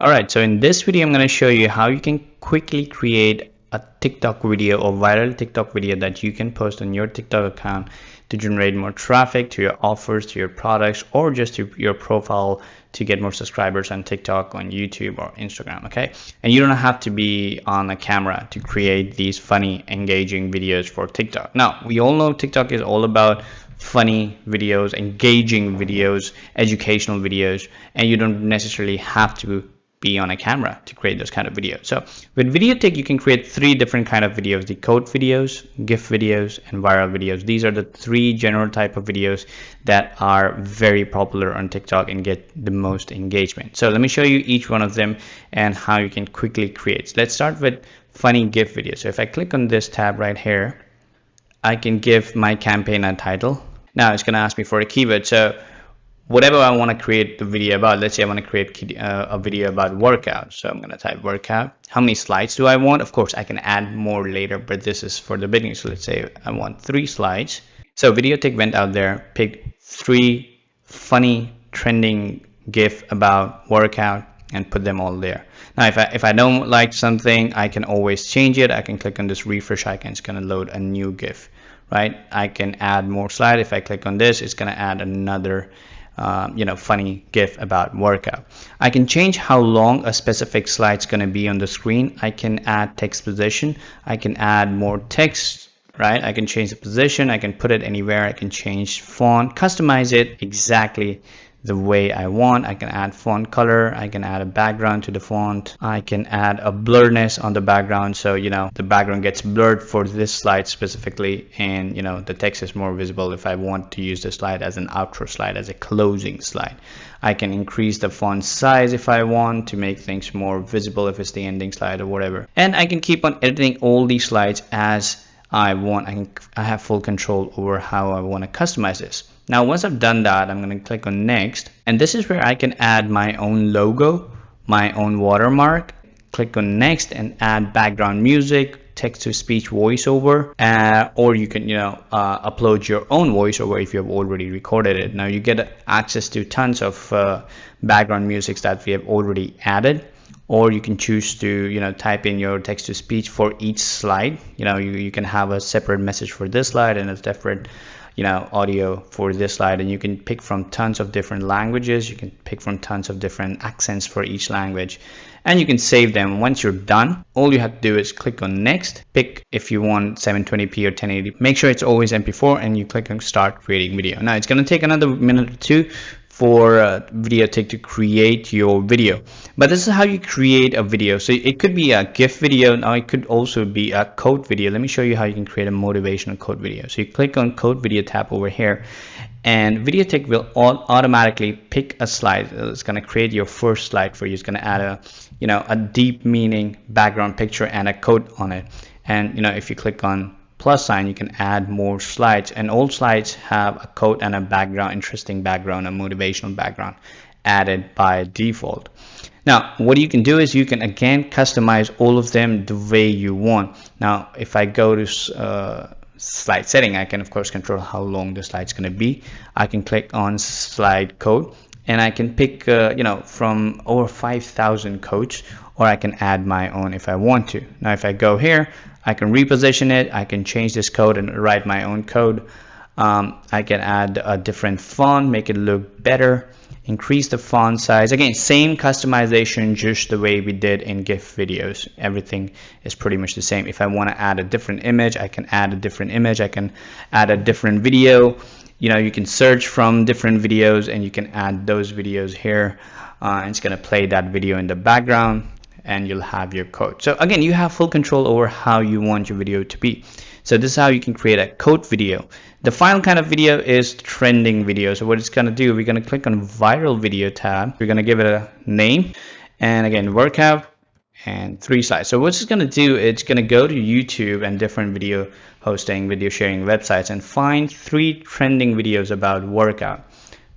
Alright, so in this video, I'm going to show you how you can quickly create a TikTok video or viral TikTok video that you can post on your TikTok account to generate more traffic to your offers, to your products, or just to your profile to get more subscribers on TikTok, on YouTube, or Instagram, okay? And you don't have to be on a camera to create these funny, engaging videos for TikTok. Now, we all know TikTok is all about funny videos, engaging videos, educational videos, and you don't necessarily have to be on a camera to create those kind of videos. So with VideoTik, you can create three different kind of videos: the code videos, GIF videos, and viral videos. These are the three general type of videos that are very popular on TikTok and get the most engagement. So let me show you each one of them and how you can quickly create. So let's start with funny GIF videos. So if I click on this tab right here, I can give my campaign a title. Now it's going to ask me for a keyword. So whatever I want to create the video about, let's say I want to create a video about workout. So I'm going to type workout. How many slides do I want? Of course, I can add more later, but this is for the beginning. So let's say I want 3 slides. So VideoTik went out there, picked 3 funny trending GIF about workout and put them all there. Now, if I don't like something, I can always change it. I can click on this refresh icon. It's going to load a new GIF, right? I can add more slide. If I click on this, it's going to add another funny GIF about workout. I can change how long a specific slide is going to be on the screen. I can add text position. I can add more text, right? I can change the position. I can put it anywhere. I can change font, customize it exactly the way I want. I can add font color. I can add a background to the font. I can add a blurriness on the background, so the background gets blurred for this slide specifically, and the text is more visible if I want to use the slide as an outro slide, as a closing slide. I can increase the font size if I want to make things more visible, if it's the ending slide or whatever. And I can keep on editing all these slides as I want. I have full control over how I want to customize this. Now, once I've done that, I'm going to click on next, and this is where I can add my own logo, my own watermark. Click on next and add background music, text-to-speech voiceover, or you can upload your own voiceover if you have already recorded it. Now you get access to tons of background music that we have already added, or you can choose to type in your text-to-speech for each slide. You can have a separate message for this slide and a separate audio for this slide, and you can pick from tons of different languages. You can pick from tons of different accents for each language, and you can save them. Once you're done, all you have to do is click on next, pick if you want 720p or 1080. Make sure it's always MP4, and you click on start creating video. Now it's going to take another minute or two for VideoTik to create your video, but this is how you create a video. So it could be a GIF video. Now it could also be a code video. Let me show you how you can create a motivational code video. So you click on code video tab over here, and VideoTik will automatically pick a slide. It's going to create your first slide for you. It's going to add a deep meaning background picture and a code on it. And if you click on plus sign, you can add more slides, and all slides have a quote and a background, interesting background, a motivational background added by default. Now what you can do is you can again customize all of them the way you want. Now if I go to slide setting, I can of course control how long the slide is going to be. I can click on slide code, and I can pick from over 5,000 codes, or I can add my own if I want to. Now if I go here, I can reposition it. I can change this code and write my own code. I can add a different font, make it look better, increase the font size. Again, same customization, just the way we did in GIF videos. Everything is pretty much the same. If I want to add a different image, I can add a different image. I can add a different video. You can search from different videos, and you can add those videos here. And it's going to play that video in the background, and you'll have your code. So again, you have full control over how you want your video to be. So this is how you can create a code video. The final kind of video is trending video. So what it's going to do, we're going to click on viral video tab. We're going to give it a name, and again, workout and 3 slides. So what it's going to do, it's going to go to YouTube and different video hosting, video sharing websites, and find 3 trending videos about workout.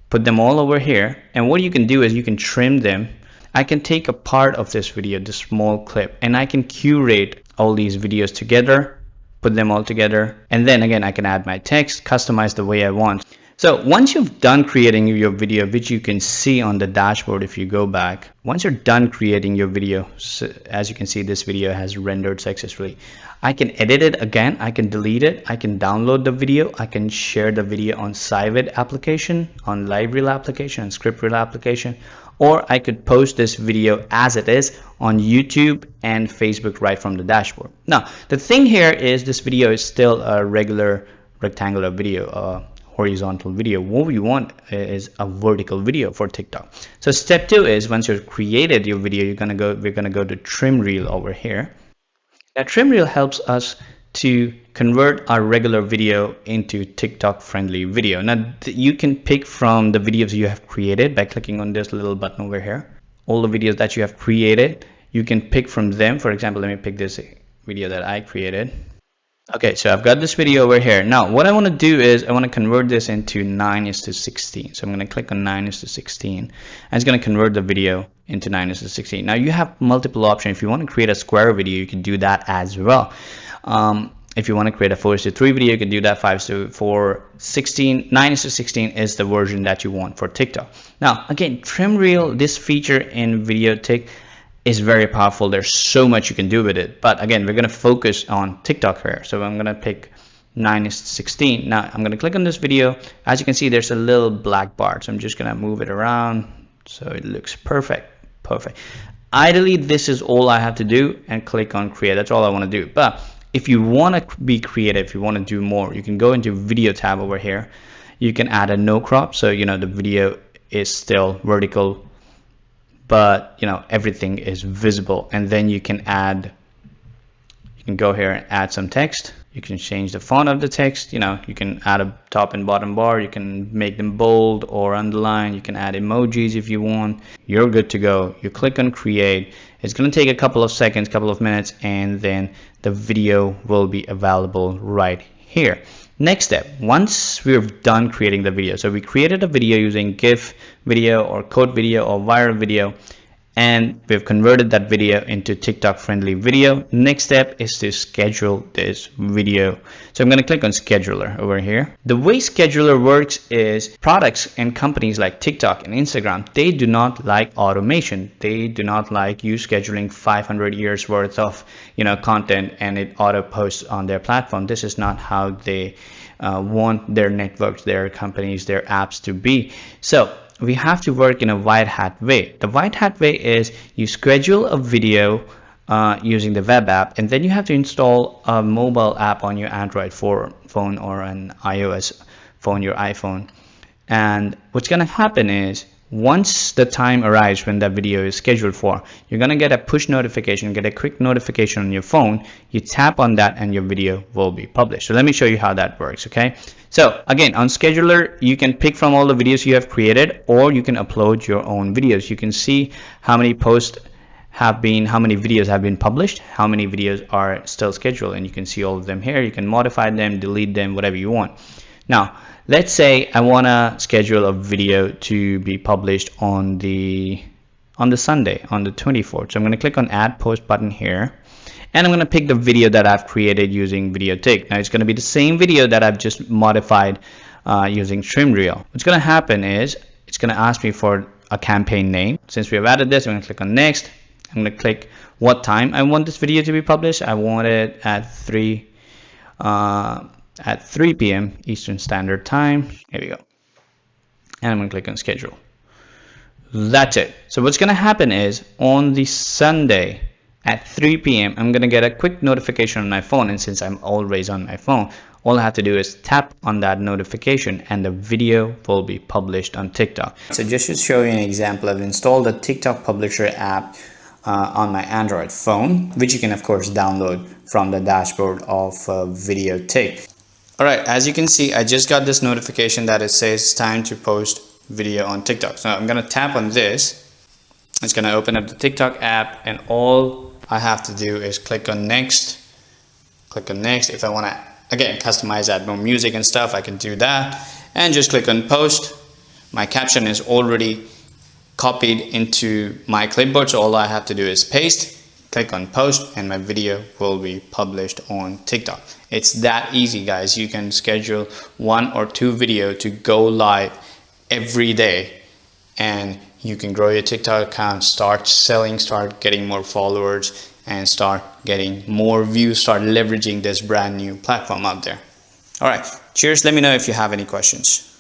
Put them all over here, and what you can do is you can trim them. I can take a part of this video, this small clip, and I can curate all these videos together, put them all together, and then again I can add my text, customize the way I want. So once you've done creating your video, which you can see on the dashboard if you go back, once you're done creating your video, so as you can see, this video has rendered successfully. I can edit it again, I can delete it, I can download the video, I can share the video on Cyvid application, on Live Reel application, and Script Reel application, or I could post this video as it is on YouTube and Facebook right from the dashboard. Now, the thing here is this video is still a regular rectangular video, horizontal video. What we want is a vertical video for TikTok. So step 2 is once you've created your video, we're gonna go to trim reel over here. Now trim reel helps us to convert our regular video into TikTok friendly video. Now you can pick from the videos you have created by clicking on this little button over here. All the videos that you have created, you can pick from them. For example, let me pick this video that I created. Okay, so I've got this video over here. Now what I want to do is I want to convert this into 9:16. So I'm going to click on 9:16 and it's going to convert the video into 9:16. Now you have multiple options. If you want to create a square video, you can do that as well. If you want to create a 4:3 video, you can do that. 5:4, 16, 9:16 is the version that you want for TikTok. Now again, trim reel, this feature in VideoTik is very powerful. There's so much you can do with it, but again, we're going to focus on TikTok here. So I'm going to pick 9:16. Now I'm going to click on this video. As you can see, there's a little black bar, so I'm just going to move it around so it looks perfect. Ideally, this is all I have to do, and click on create. That's all I want to do. But if you want to be creative, if you want to do more, you can go into video tab over here. You can add a no crop, so the video is still vertical, but everything is visible. And then you can go here and add some text. You can change the font of the text. You can add a top and bottom bar. You can make them bold or underline. You can add emojis if you want. You're good to go. You click on create. It's going to take a couple of seconds, couple of minutes, and then the video will be available right here. Next step, once we've done creating the video, so we created a video using GIF video or code video or viral video, and we've converted that video into TikTok friendly video. Next step is to schedule this video. So I'm going to click on scheduler over here. The way scheduler works is products and companies like TikTok and Instagram, they do not like automation. They do not like you scheduling 500 years worth of content and it auto posts on their platform. This is not how they want their networks, their companies, their apps to be. So we have to work in a white hat way. The white hat way is you schedule a video using the web app, and then you have to install a mobile app on your Android phone or an iOS phone, your iPhone. And what's going to happen is once the time arrives when that video is scheduled for, you're going to get a push notification, get a quick notification on your phone. You tap on that and your video will be published. So let me show you how that works. Okay, so again, on scheduler, you can pick from all the videos you have created, or you can upload your own videos. You can see how many posts have been, how many videos have been published, how many videos are still scheduled, and you can see all of them here. You can modify them, delete them, whatever you want. Now let's say I want to schedule a video to be published on the Sunday, on the 24th. So I'm going to click on add post button here, and I'm going to pick the video that I've created using VideoTik. Now it's going to be the same video that I've just modified using trim reel. What's going to happen is it's going to ask me for a campaign name. Since we have added this, I'm going to click on next. I'm going to click what time I want this video to be published. I want it at 3 p.m. Eastern Standard Time. Here we go. And I'm going to click on schedule. That's it. So what's going to happen is on the Sunday at 3 p.m. I'm going to get a quick notification on my phone, and since I'm always on my phone, all I have to do is tap on that notification and the video will be published on TikTok. So just to show you an example, I've installed the TikTok Publisher app on my Android phone, which you can of course download from the dashboard of VideoTik. Alright, as you can see, I just got this notification that it says time to post video on TikTok. So I'm going to tap on this. It's going to open up the TikTok app, and all I have to do is click on next. Click on next. If I want to, again, customize, add more music and stuff, I can do that. And just click on post. My caption is already copied into my clipboard, so all I have to do is paste. click on post, and my video will be published on TikTok. It's that easy, guys. You can schedule 1 or 2 videos to go live every day, and you can grow your TikTok account, start selling, start getting more followers, and start getting more views, start leveraging this brand new platform out there. All right, cheers. Let me know if you have any questions.